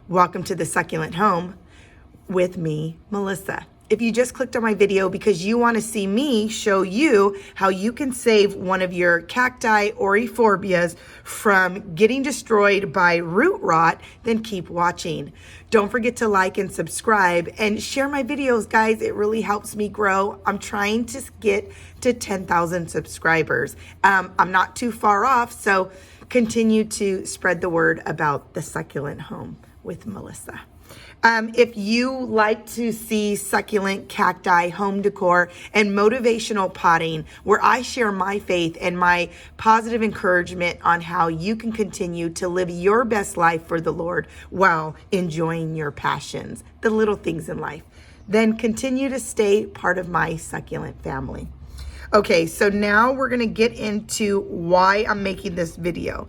Welcome to the Succulent Home with me, Melissa. If you just clicked on my video because you want to see me show you how you can save one of your cacti or Euphorbias from getting destroyed by root rot, then keep watching. Don't forget to like and subscribe and share my videos, guys. It really helps me grow. I'm trying to get to 10,000 subscribers. I'm not too far off, so continue to spread the word about the Succulent Home with Melissa. If you like to see succulent cacti, home decor, and motivational potting, where I share my faith and my positive encouragement on how you can continue to live your best life for the Lord while enjoying your passions, the little things in life, then continue to stay part of my succulent family. Okay, so now we're going to get into why I'm making this video.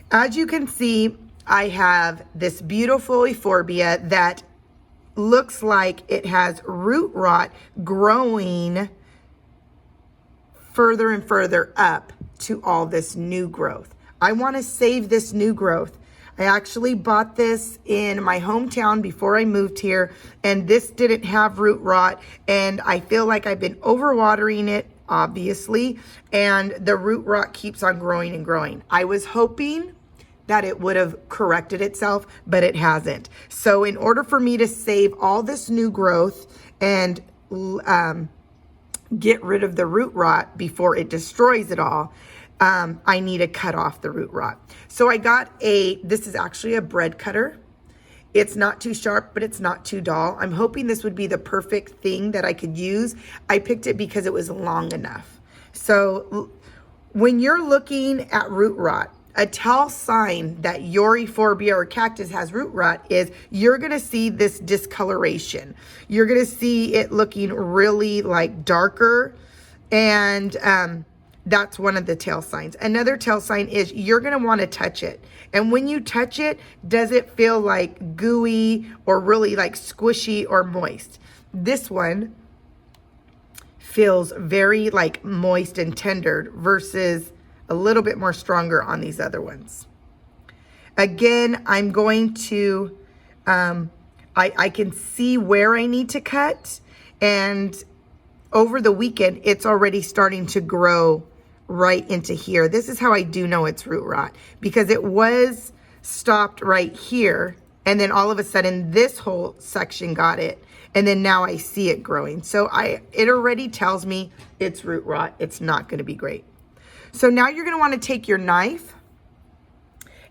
As you can see, I have this beautiful euphorbia that looks like it has root rot growing further and further up to all this new growth. I want to save this new growth. I actually bought this in my hometown before I moved here, and this didn't have root rot, and I feel like I've been overwatering it, obviously, and the root rot keeps on growing and growing. I was hoping that it would have corrected itself, but it hasn't. So in order for me to save all this new growth and get rid of the root rot before it destroys it all, I need to cut off the root rot. So I got this is actually a bread cutter. It's not too sharp, but it's not too dull. I'm hoping this would be the perfect thing that I could use. I picked it because it was long enough. So when you're looking at root rot, a tell sign that your euphorbia or cactus has root rot is you're going to see this discoloration. You're going to see it looking really like darker, and that's one of the tell signs. Another tell sign is you're going to want to touch it. And when you touch it, does it feel like gooey or really like squishy or moist? This one feels very like moist and tender versus a little bit more stronger on these other ones. Again, I'm going to, I can see where I need to cut, and over the weekend, it's already starting to grow right into here. This is how I do know it's root rot, because it was stopped right here, and then all of a sudden this whole section got it, and then now I see it growing. So it already tells me it's root rot. It's not going to be great. So now you're going to want to take your knife,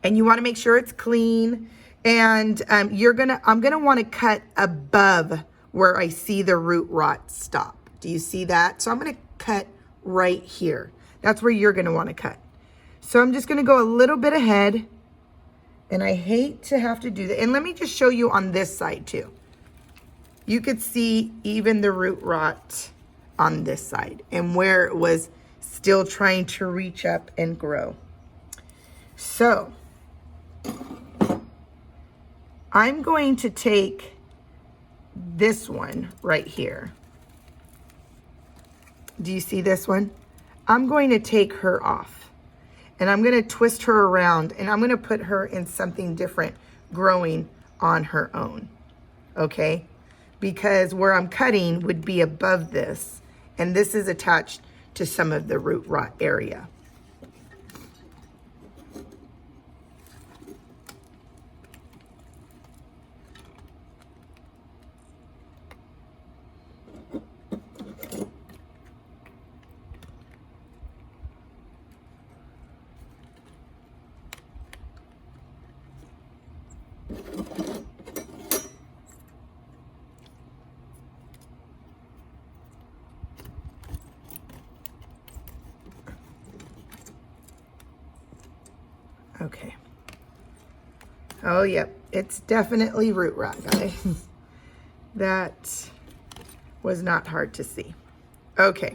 and you want to make sure it's clean, and I'm going to want to cut above where I see the root rot stop. Do you see that? So I'm going to cut right here. That's where you're going to want to cut. So I'm just going to go a little bit ahead, and I hate to have to do that. And let me just show you on this side too. You could see even the root rot on this side and where it was still trying to reach up and grow. So I'm going to take this one right here. Do you see this one? I'm going to take her off, and I'm going to twist her around, and I'm going to put her in something different growing on her own. Okay? Because where I'm cutting would be above this, and this is attached to some of the root rot area. Okay. Oh, yep. It's definitely root rot, guys. That was not hard to see. Okay.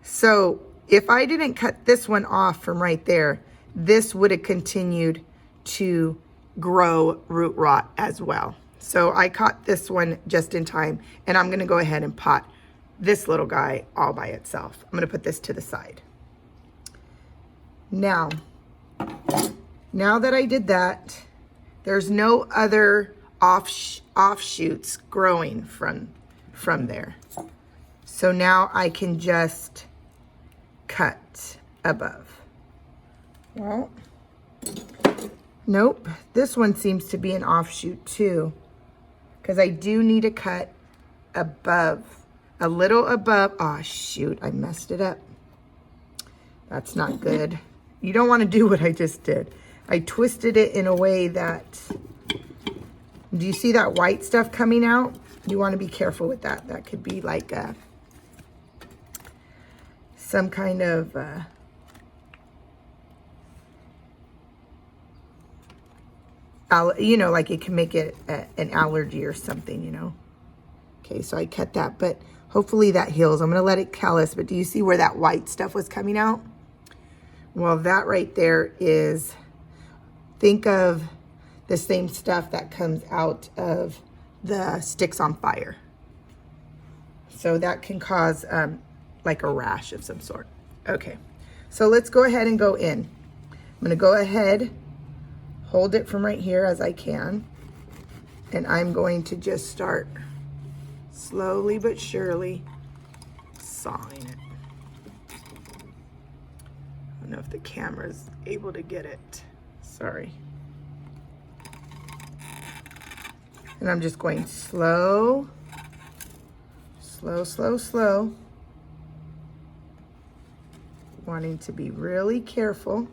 So if I didn't cut this one off from right there, this would have continued to grow root rot as well. So I caught this one just in time, and I'm going to go ahead and pot this little guy all by itself. I'm going to put this to the side. Now that I did that, There's no other offshoots growing from there. So now I can just cut above. Well, nope, this one seems to be an offshoot too, because I do need to cut above, a little above. Oh shoot, I messed it up. That's not good. You don't want to do what I just did. I twisted it in a way that, do you see that white stuff coming out? You want to be careful with that. That could be like some kind of you know, like it can make it an allergy or something, you know. Okay, so I cut that, but hopefully that heals. I'm gonna let it callus, but do you see where that white stuff was coming out? Well, that right there is, think of the same stuff that comes out of the sticks on fire. So that can cause like a rash of some sort. Okay, so let's go ahead and go in. I'm gonna go ahead, hold it from right here as I can, and I'm going to just start slowly but surely sawing it. I don't know if the camera's able to get it. Sorry. And I'm just going slow, slow, slow, slow. Wanting to be really careful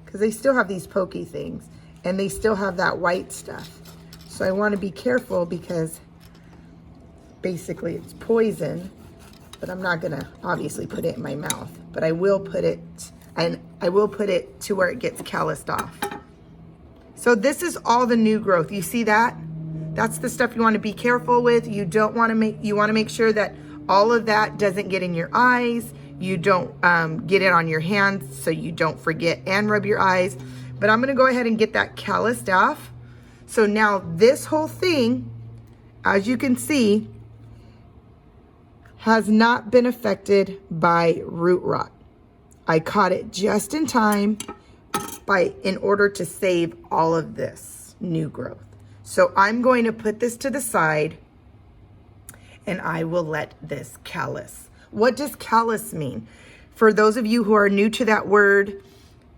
because they still have these pokey things and they still have that white stuff. So I want to be careful because basically it's poison, but I'm not gonna obviously put it in my mouth, but I will put it, and I will put it to where it gets calloused off. So this is all the new growth. You see that? That's the stuff you want to be careful with. You don't want to you want to make sure that all of that doesn't get in your eyes. You don't get it on your hands so you don't forget and rub your eyes. But I'm gonna go ahead and get that calloused off. So now this whole thing, as you can see, has not been affected by root rot. I caught it just in time in order to save all of this new growth. So I'm going to put this to the side and I will let this callus. What does callus mean? For those of you who are new to that word,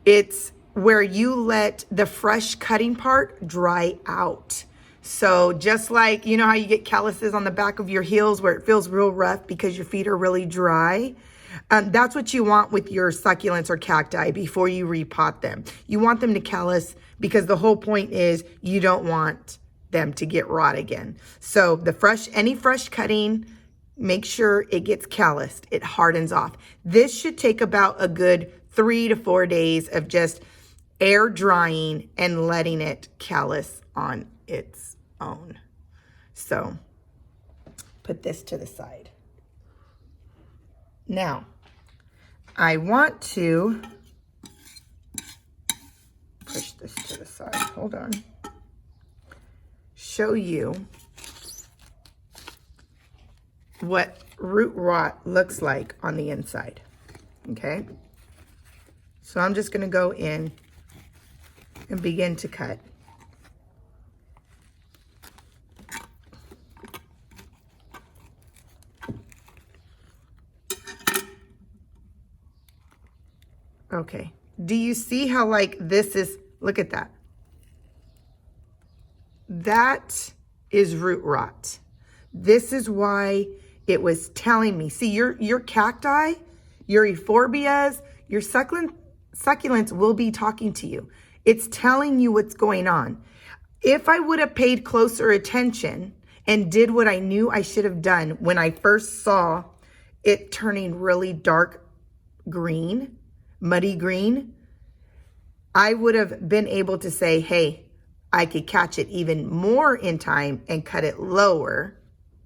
it's where you let the fresh cutting part dry out. So just like, you know how you get calluses on the back of your heels where it feels real rough because your feet are really dry? That's what you want with your succulents or cacti before you repot them. You want them to callus because the whole point is you don't want them to get rot again. So any fresh cutting, make sure it gets calloused. It hardens off. This should take about a good 3 to 4 days of just air drying and letting it callus on its own. So put this to the side. Now, I want to push this to the side. Hold on. Show you what root rot looks like on the inside. Okay? So I'm just going to go in and begin to cut. Okay, do you see how like this is, look at that. That is root rot. This is why it was telling me. See, your cacti, your Euphorbias, your succulents will be talking to you. It's telling you what's going on. If I would have paid closer attention and did what I knew I should have done when I first saw it turning really dark green, muddy green, I would have been able to say, hey, I could catch it even more in time and cut it lower,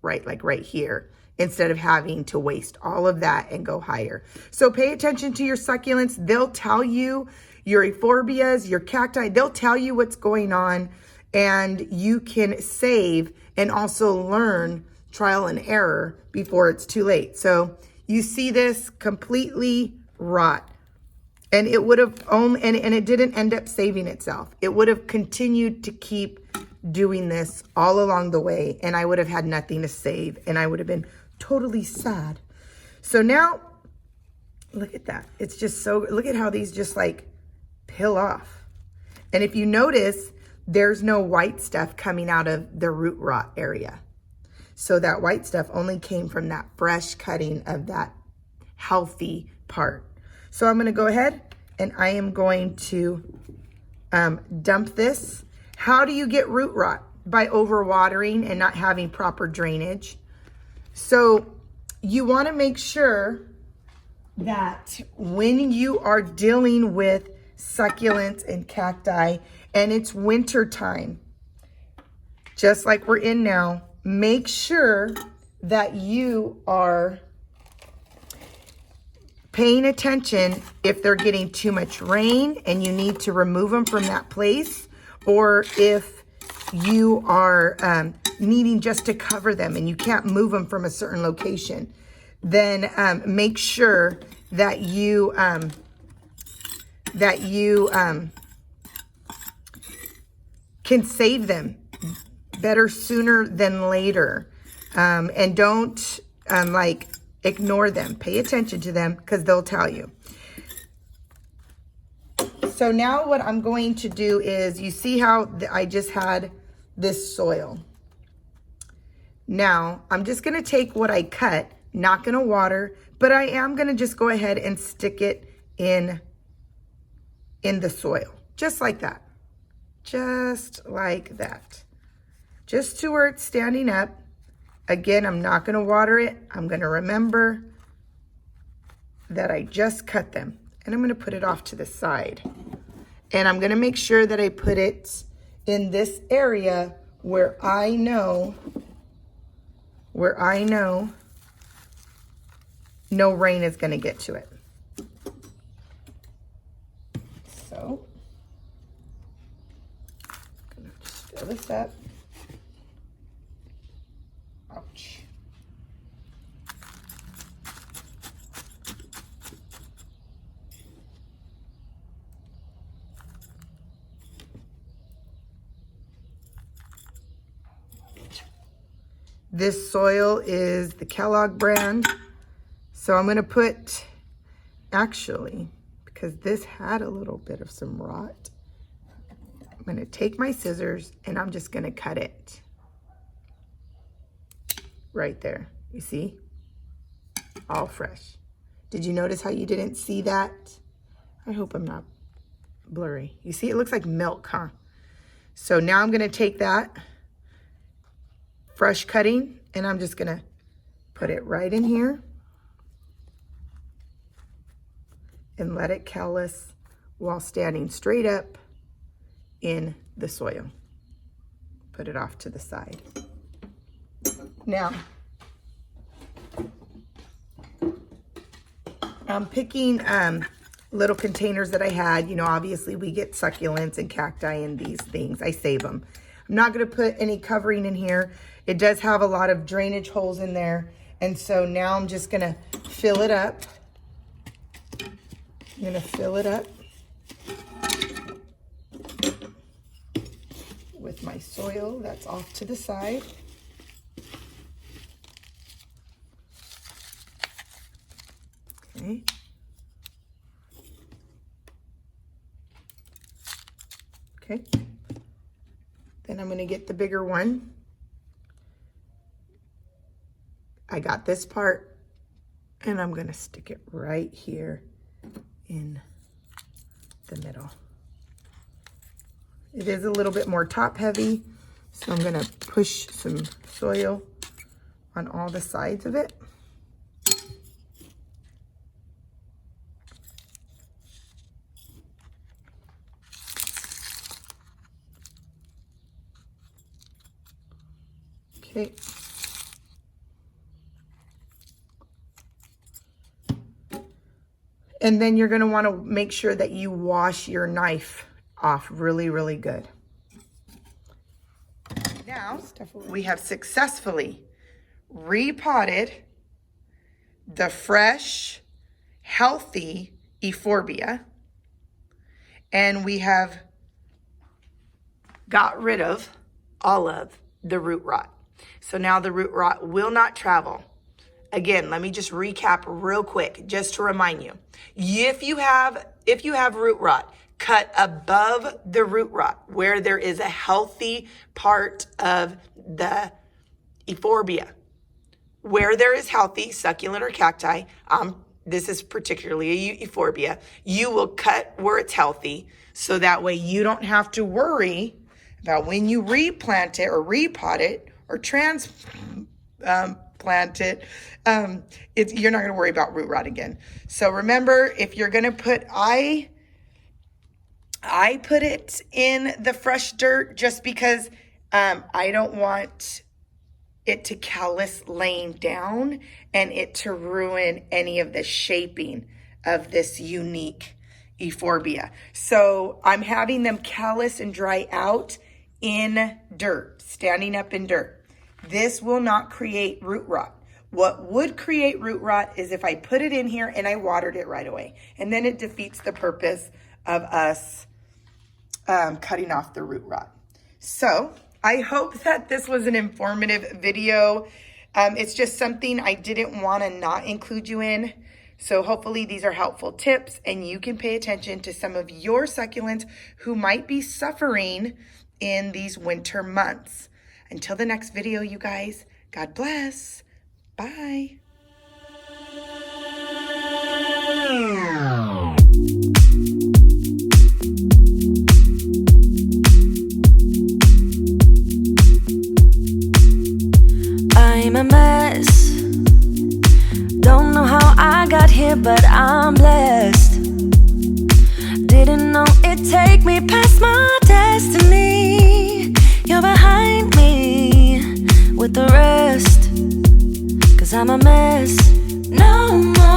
right, like right here, instead of having to waste all of that and go higher. So pay attention to your succulents. They'll tell you, your Euphorbias, your cacti, they'll tell you what's going on, and you can save and also learn trial and error before it's too late. So you see this completely rot. And it would have only, and it didn't end up saving itself. It would have continued to keep doing this all along the way, and I would have had nothing to save, and I would have been totally sad. So now, look at that. It's just so, look at how these just like peel off. And if you notice, there's no white stuff coming out of the root rot area. So that white stuff only came from that fresh cutting of that healthy part. So I'm going to go ahead and I am going to dump this. How do you get root rot? By overwatering and not having proper drainage. So you want to make sure that when you are dealing with succulents and cacti and it's winter time, just like we're in now, make sure that you are paying attention if they're getting too much rain and you need to remove them from that place, or if you are needing just to cover them and you can't move them from a certain location, then make sure that you can save them better sooner than later, and don't like ignore them. Pay attention to them because they'll tell you. So now what I'm going to do is, you see how I just had this soil. Now I'm just going to take what I cut, not going to water, but I am going to just go ahead and stick it in the soil, just like that. Just like that. Just to where it's standing up. Again, I'm not going to water it. I'm going to remember that I just cut them. And I'm going to put it off to the side. And I'm going to make sure that I put it in this area where I know no rain is going to get to it. So, I'm going to just fill this up. Ouch. This soil is the Callus brand. So I'm going to put, actually, because this had a little bit of some rot, I'm going to take my scissors and I'm just going to cut it. Right there, you see? All fresh. Did you notice how you didn't see that? I hope I'm not blurry. You see, it looks like milk, huh? So now I'm gonna take that fresh cutting and I'm just gonna put it right in here and let it callus while standing straight up in the soil. Put it off to the side. Now, I'm picking little containers that I had. You know, obviously we get succulents and cacti and these things. I save them. I'm not going to put any covering in here. It does have a lot of drainage holes in there. And so now I'm just going to fill it up. I'm going to fill it up with my soil that's off to the side. Okay. Okay. Then I'm going to get the bigger one. I got this part and I'm going to stick it right here in the middle. It is a little bit more top heavy, so I'm going to push some soil on all the sides of it. Okay. And then you're going to want to make sure that you wash your knife off really, really good. Now, we have successfully repotted the fresh, healthy Euphorbia. and we have got rid of all of the root rot. So now the root rot will not travel. Again, let me just recap real quick, just to remind you. If you have root rot, cut above the root rot where there is a healthy part of the Euphorbia. Where there is healthy succulent or cacti, this is particularly a Euphorbia, you will cut where it's healthy, so that way you don't have to worry about when you replant it or repot it or transplant it, you're not going to worry about root rot again. So remember, if you're going to put, I put it in the fresh dirt just because I don't want it to callus laying down and it to ruin any of the shaping of this unique Euphorbia. So I'm having them callus and dry out in dirt, standing up in dirt. This will not create root rot. What would create root rot is if I put it in here and I watered it right away. And then it defeats the purpose of us cutting off the root rot. So I hope that this was an informative video. It's just something I didn't want to not include you in. So hopefully these are helpful tips and you can pay attention to some of your succulents who might be suffering in these winter months. Until the next video, you guys, God bless. Bye. I'm a mess. Don't know how I got here, but I'm blessed. Didn't know it'd take me past my destiny. You're behind me with the rest, 'cause I'm a mess. No more